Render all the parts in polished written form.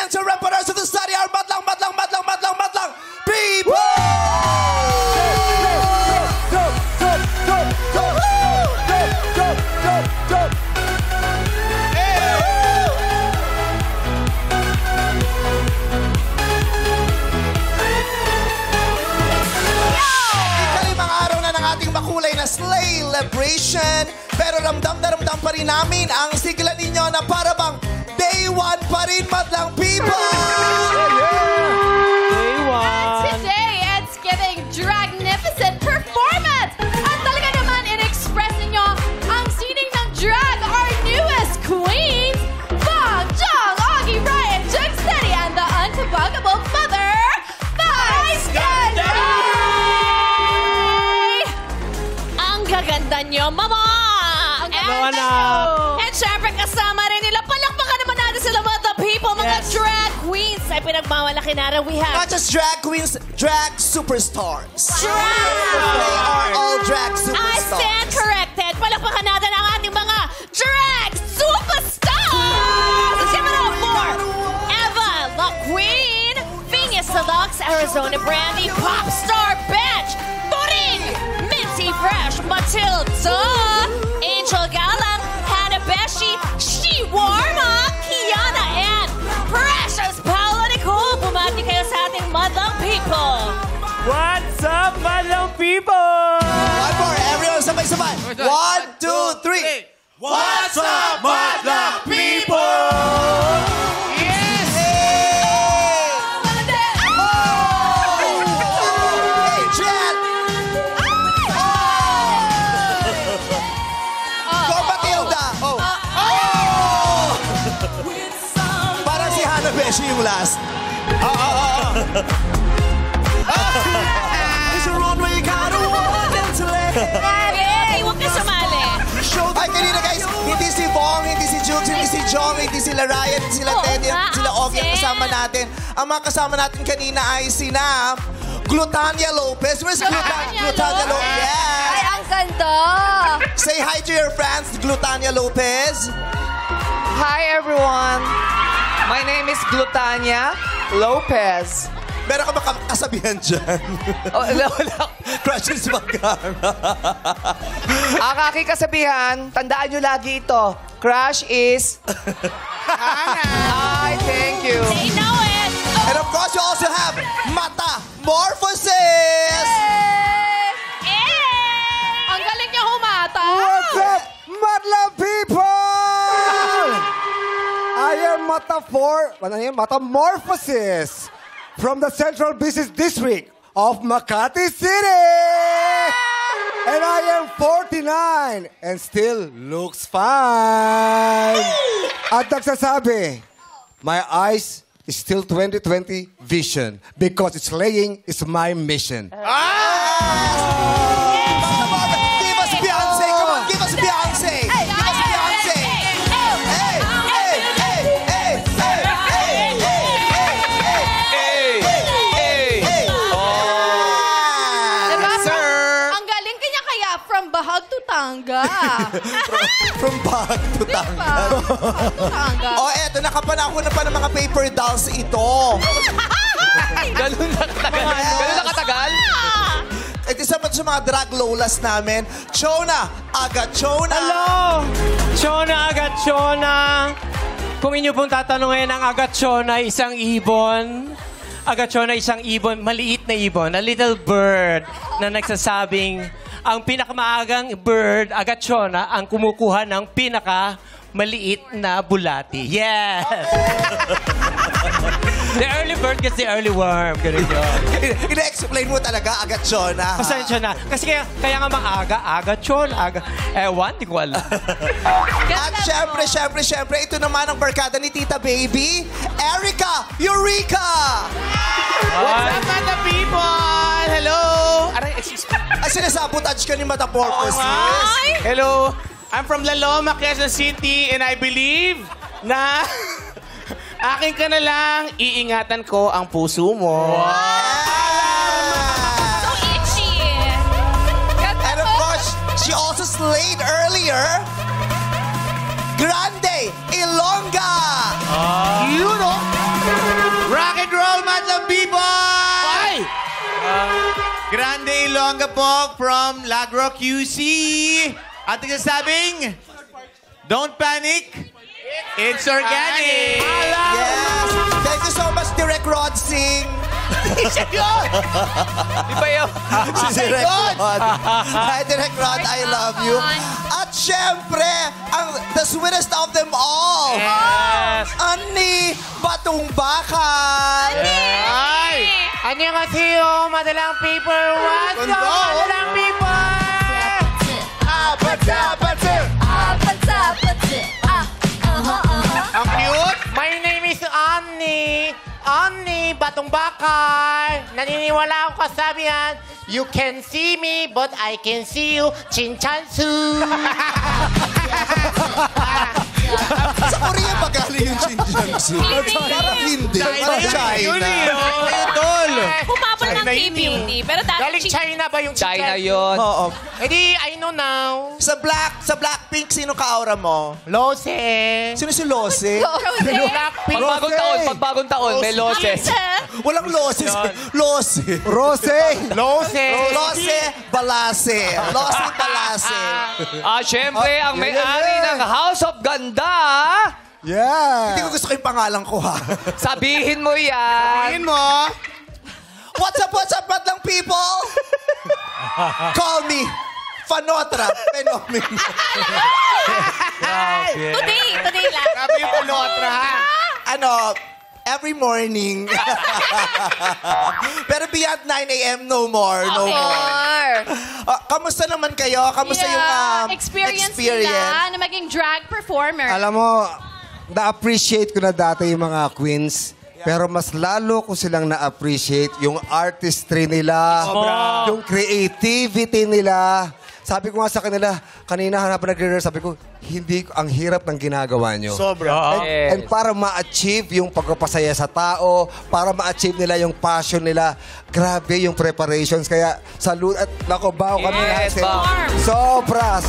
center emperors of the study are madlang people! Ikalimang araw na ng ating makulay na celebration. Pero ramdam na ramdam pa rin namin ang sigla ninyo na para bang day one pa rin, madlang people! Day one. Today, it's giving dragnificent performance! At talaga naman in-express ninyo ang sining ng drag, our newest queens, Bong, Jong, Augie, Ryan, Jug Steady, and the untobuggable mother, Vice Ganda! Ang gaganda nyo, mama! Ang gaganda nyo! And syempre kasama rin nila, palakpakan naman natin sila mga people, mga drag queens ay pinagmamalaki na rin. We have Not just drag queens, drag superstars. drag! They are all drag I superstars. stand corrected. Palakpakan natin ang ating mga drag superstars! Let's give it up for Eva, La Queen, Venus Deluxe, Arizona Brandy, Popstar Bench, Turing, Minty Fresh, Matilda, Angel Galang, Hannah Beshi, She Warma, Kiana, and Precious Paula Nicole. Bumati kayo sa ating madlang people. What's up, madlang people? One more, everyone, sabay-sabay. 1, 2, 3. What's up, madlang people? Yes! Hey! Hey, Jet! Go, Matilda! Parang si Hannah Beshi yung last. It's a runway, gotta walk into it. Hey, huwag ka sumali. Ay, kanina guys, hindi si Bong, hindi si Jukes, hindi si Jong, hindi sila Ryan, hindi sila Oo Teddy, nga, sila Ogie ang Jen. kasama natin. Ang mga kasama natin kanina ay sina Glutania Lopez. Where's Glutania Lopez? Ay, Yes! ang ganda. Say hi to your fans, Glutania Lopez. Hi everyone. My name is Glutania Lopez. Meron ka ba kasabihan dyan? Oh, wala. Crushes Magana. Ang aking kasabihan, tandaan nyo lagi ito. Crush is... Hi, thank you. They know it. And of course, you also have Metamorphosis! Ang galing niya humata. What's up, madlang people? I am Metamorphosis from the Central Business District of Makati City. And I am 49 and still looks fine. At nagsasabi, my eyes is still 20/20 vision because it's laying is my mission. Give us Beyonce! Come on, give us Beyonce! Give us Beyonce! Hey! Diba? Sir. Ang galing kanya kaya from Bahag to Tanga. From bag to Diba? tanga. Tanga. Oh, eto, nakapanahon na pa ng mga paper dolls ito. Ganun na katagal. Ganun na katagal? Ito isa pa sa mga drag lolas namin. Chona, Agachona. Hello! Chona, Agachona. Kung inyo pong tatanungin, ang Agachona, isang ibon. Agachona, isang ibon, maliit na ibon, a little bird na nagsasabing ang pinakamaagang bird, Agachona, ang kumukuha ng pinakamaliit na bulati. Yes! The early bird gets the early worm. Ganun yun. Ina-explain mo talaga, Agachona. Pasensya na. Kasi kaya nga maaga, Agachona, ewan, di ko alam. At syempre, ito naman ang barkada ni Tita Baby, Erica Eureka! What's up, mga people? Hello. Aray, excuse me. Ay, sinasabotage ka ni Metamorphosis. Hello. I'm from La Loma, Quezon City, and I believe na akin ka na lang, iingatan ko ang puso mo. So itchy. And of course, she also slayed earlier. Grande Ilongga! You know? Grande Ilongga po from Lagro QC. At nagsasabing, don't panic. It's organic. Yes! Thank you so much, Direk Rod Singh. Di ba yun? Si Direk Rod. Hi, Direk Rod, I love you. At syempre, the sweetest of them all. Yes. Ani Batong Bakal. Ay! 안녕하세요, madalang people. What's up, madalang people? Ang cute. My name is Annie. Annie Batong Bakal. Naniniwala akong kasabihan, you can see me, but I can see you. Chinchansu. Sa Korea ba galing yung Shinjansu? Parang hindi. Parang China. Tol. Humabol ng K-beauty. Pero dati Galing China ba yung China yun. Oo. Edi, I know now. Sa Blackpink, sino ka-aura mo? Lose. Sino si Lose? Blackpink. Pagbagong taon, may losses. Walang Lose. Lose. Rose! Lose. Lose Balase. Lose Balase. Syempre, ang may-ari ng House of Ganda. Yeah! Hindi ko gusto yung pangalan ko, ha? Sabihin mo yan. Tingin mo. What's up, madlang people? Call me Fanotra Phenomenon. Today lang. Grabe yung panotra, ha? Every morning. Pero beyond 9 a.m., no more. No more. Kamusta naman kayo? Kamusta yung experience nila na maging drag performer. Alam mo, na-appreciate ko na dati yung mga queens. Pero mas lalo ko silang na-appreciate yung artistry nila, yung creativity nila. Sabi ko nga sa kanila, kanina hanapan nag-rehearse, sabi ko, ang hirap ng ginagawa nyo. Sobra. And para ma-achieve yung pagpapasaya sa tao, para ma-achieve nila yung passion nila, grabe yung preparations. Kaya salute at nako, bao kami lahat. Sobra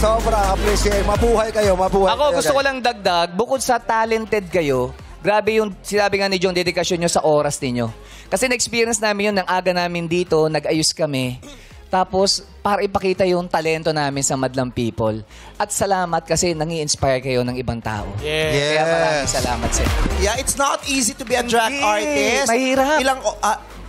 appreciate. Mabuhay kayo. Ako, gusto ko lang dagdag, bukod sa talented kayo, grabe yung sinabi nga ni John, dedikasyon nyo sa oras ninyo. Kasi na-experience namin yun, ng aga namin dito, nag-ayos kami. Tapos, para ipakita yung talento namin sa Madlang People. At salamat kasi nangi-inspire kayo ng ibang tao. Yes. Kaya maraming salamat sa inyo. Yeah, it's not easy to be a drag artist. Mahirap.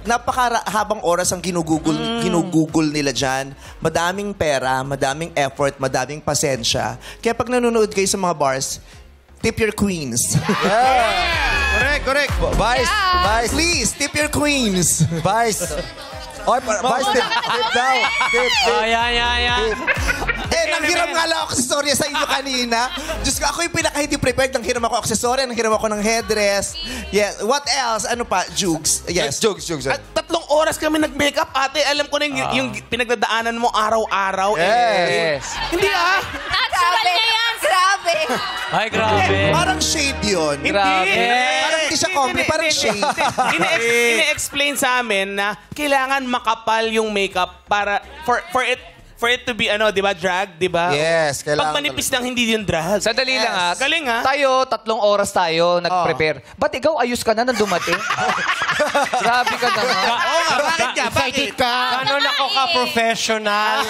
Napakahabang oras ang ginugugol nila dyan. Madaming pera, madaming effort, madaming pasensya. Kaya pag nanonood kayo sa mga bars, tip your queens. Correct. Vice. Please, tip your queens. Vice. Oy, Vice, tip daw. Tip. Yan. Nanghiram nga lang ako aksessorya sa inyo kanina. Diyos ko, ako yung pinaka-hindi prepared. Nanghiram ako aksessorya, nanghiram ako ng headdress. Yes. What else? Ano pa? Jugs. Yes. Jugs. At 3 oras kami nag-makeup, ate. Alam ko na yung pinagdadaanan mo araw-araw. Yes. Hindi Natural niya yan. Grabe. Ay, grabe. Parang shade yun. Grabe. Parang hindi siya complete. Parang shade. Ine-explain sa amin na kailangan makapal yung makeup para for it to be di ba, drag, di ba? Yes, kailangan. Pag manipis lang, hindi yun drag. Sandali lang ha. Galing ha. Tayo, 3 oras tayo nag-prepare. Ba't ikaw ayos ka na nang dumating? Grabe ka na nga. Bakit ka? Ganon ako ka-professional.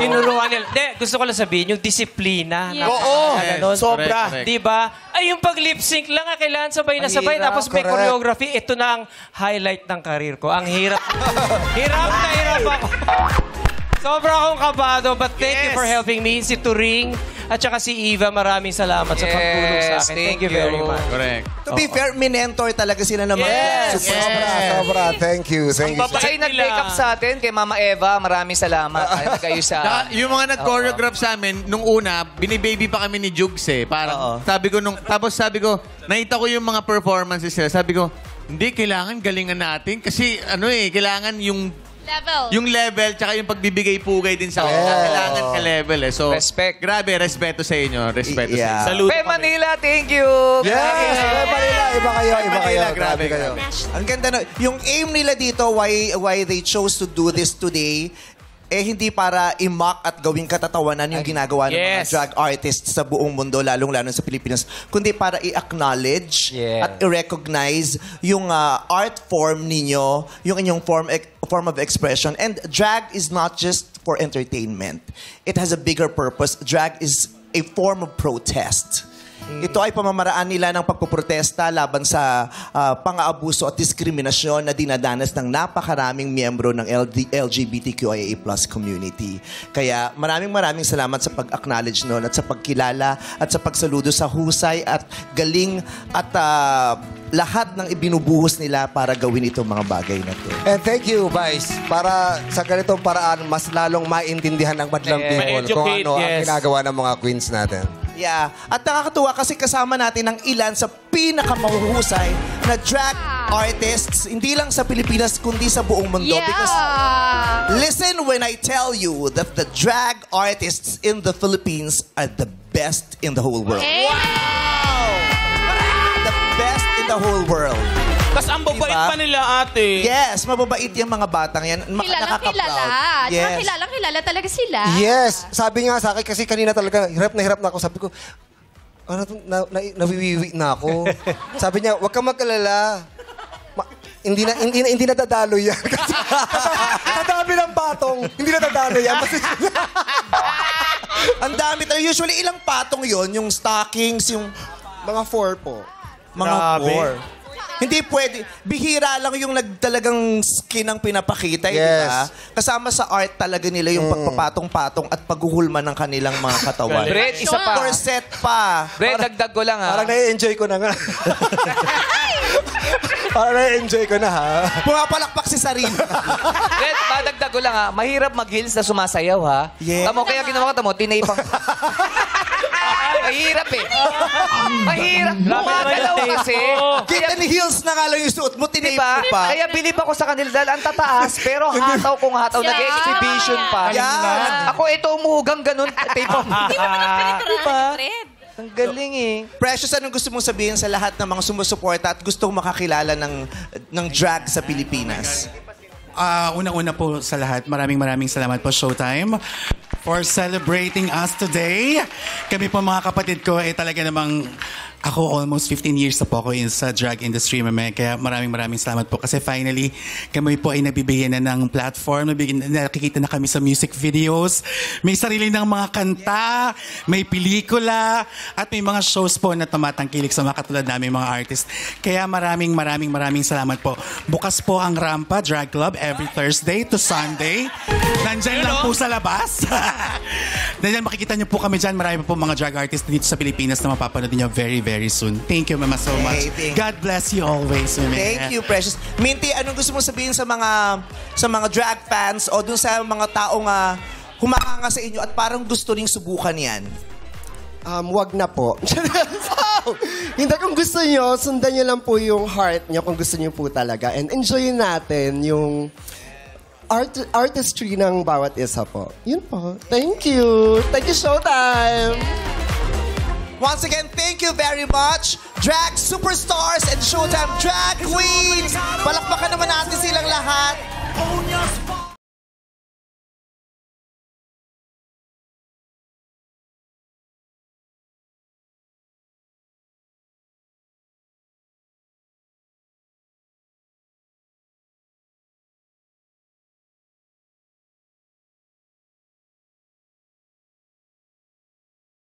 Tinuruan nila. Hindi, gusto ko lang sabihin, yung disiplina. Yeah. Oo. Ganon. Sobra. Di ba? Ay, yung pag-lip sync lang, kailangan sabay na sabay. Mahirap. Tapos may Correct. choreography. Ito na ang highlight ng karir ko. Ang hirap. Hirap ako. Sobra akong kabado, but thank you for helping me. Si Turing at saka si Eva, maraming salamat sa pagtulong sa akin. Thank you very much. Correct. To be fair, minentor talaga sila naman. Yes. Sobra. Thank you. Kasi nag-makeup sa atin kay Mama Eva, maraming salamat. Ay, nag-ayos sa... Saka, yung mga nag-choreograph sa amin, nung una, binibaby pa kami ni Jugs eh. Parang, tapos sabi ko, nakita ko yung mga performances nila. Sabi ko, hindi, kailangan galingan natin. Kasi, kailangan yung level, tsaka yung pagbibigay-pugay din sa kanila. Kailangan ka-level eh. So, Respect. Grabe, respeto sa inyo. Respeto sa inyo. Salute. Pe Manila, thank you! Yes! Manila, iba kayo. Grabe. Ang ganda na. Yung aim nila dito, why they chose to do this today, hindi para i-mock at gawing katatawanan yung ginagawa ng mga drag artists sa buong mundo, lalong-lalo sa Pilipinas, kundi para i-acknowledge at i-recognize yung art form ninyo, yung inyong form of expression. And drag is not just for entertainment. It has a bigger purpose. Drag is a form of protest. Ito ay pamamaraan nila ng pagpoprotesta laban sa pang-aabuso at diskriminasyon na dinadanas ng napakaraming miyembro ng LGBTQIA+ community. Kaya maraming salamat sa pag-acknowledge noon at sa pagkilala at sa pagsaludo sa husay at galing at lahat ng ibinubuhos nila para gawin itong mga bagay na to. And thank you, Vice. Para sa ganitong paraan, mas lalong maintindihan ng madlang people kung ano ang ginagawa ng mga queens natin. Yeah. At nakakatuwa kasi kasama natin ang ilan sa pinakamahuhusay na drag artists, hindi lang sa Pilipinas, kundi sa buong mundo. Yeah. Because listen when I tell you that the drag artists in the Philippines are the best in the whole world. The best in the whole world. Tapos ang babait pa nila, ate. Yes, mababait yung mga batang yan. Kilalang kilala. Yes. Kilalang kilala talaga sila. Yes. Sabi nga sa akin, kasi kanina talaga, hirap na ako. Sabi ko, ano, nawiwiwi na ako. Sabi niya, huwag kang mag-alala. Hindi na dadalo yan. Kasi kadami ng patong. Hindi na dadalo yan. Ang dami talaga. Usually, ilang patong yon, yung stockings, yung Mga 4 po. mga 4. Hindi pwede. Bihira lang yung talagang skin ang pinapakita, di ba? Kasama sa art talaga nila yung pagpapatong-patong at paghuhulma ng kanilang mga katawan. Brett, isa pa. Corset pa. Brett, dagdag ko lang ha. Parang na-enjoy ko na nga. Parang na-enjoy ko na ha. Pumapalakpak si sarili. Brett, madagdag ko lang ha. Mahirap mag-heels na sumasayaw ha. Yeah. Tamo, kaya ginawa ko, tinapang. Mahirap eh. Mahirap. Gumagalaw kasi. Kitten heels na nga lang yung suot mo, tinape Diba? mo pa. Kaya bilib ako sa kanila dahil ang tataas, pero hataw kung hataw. Yeah. Nag-exhibition pa. Yan. Ako ito umuhugang ganun. Tape mo. Hindi mo naman Diba? Fred. Ang galing eh. Precious, anong gusto mong sabihin sa lahat ng mga sumusuporta at gustong makakilala ng drag sa Pilipinas? Unang-una po sa lahat, maraming salamat po Showtime for celebrating us today. Kami po mga kapatid ko, talaga namang ako almost 15 years na po ako sa drag industry, mame. Kaya maraming salamat po. Kasi finally, kami po ay nabibigyan na ng platform, nakikita na kami sa music videos, may sarili ng mga kanta, may pelikula, at may mga shows po na tumatangkilik sa mga katulad namin mga artist. Kaya maraming salamat po. Bukas po ang Rampa Drag Club every Thursday to Sunday. Nandyan lang po sa labas. Nandyan makikita niyo po kami dyan. Marami po mga drag artists dito sa Pilipinas na mapapanood niyo very soon. Thank you, Mama, so much. God bless you always, Mama. Thank you, Precious. Minty, anong gusto mong sabihin sa mga drag fans o dun sa mga taong humakanga sa inyo at parang gusto ring subukan yan? Wag na po. Hindi, kung gusto nyo, sundan nyo lang po yung heart nyo kung gusto nyo po talaga. And enjoy natin yung artistry ng bawat isa po. Yun po. Thank you. Thank you, Showtime. Once again, thank you very much, drag superstars and Showtime drag queens. Palakpakan naman natin silang lahat.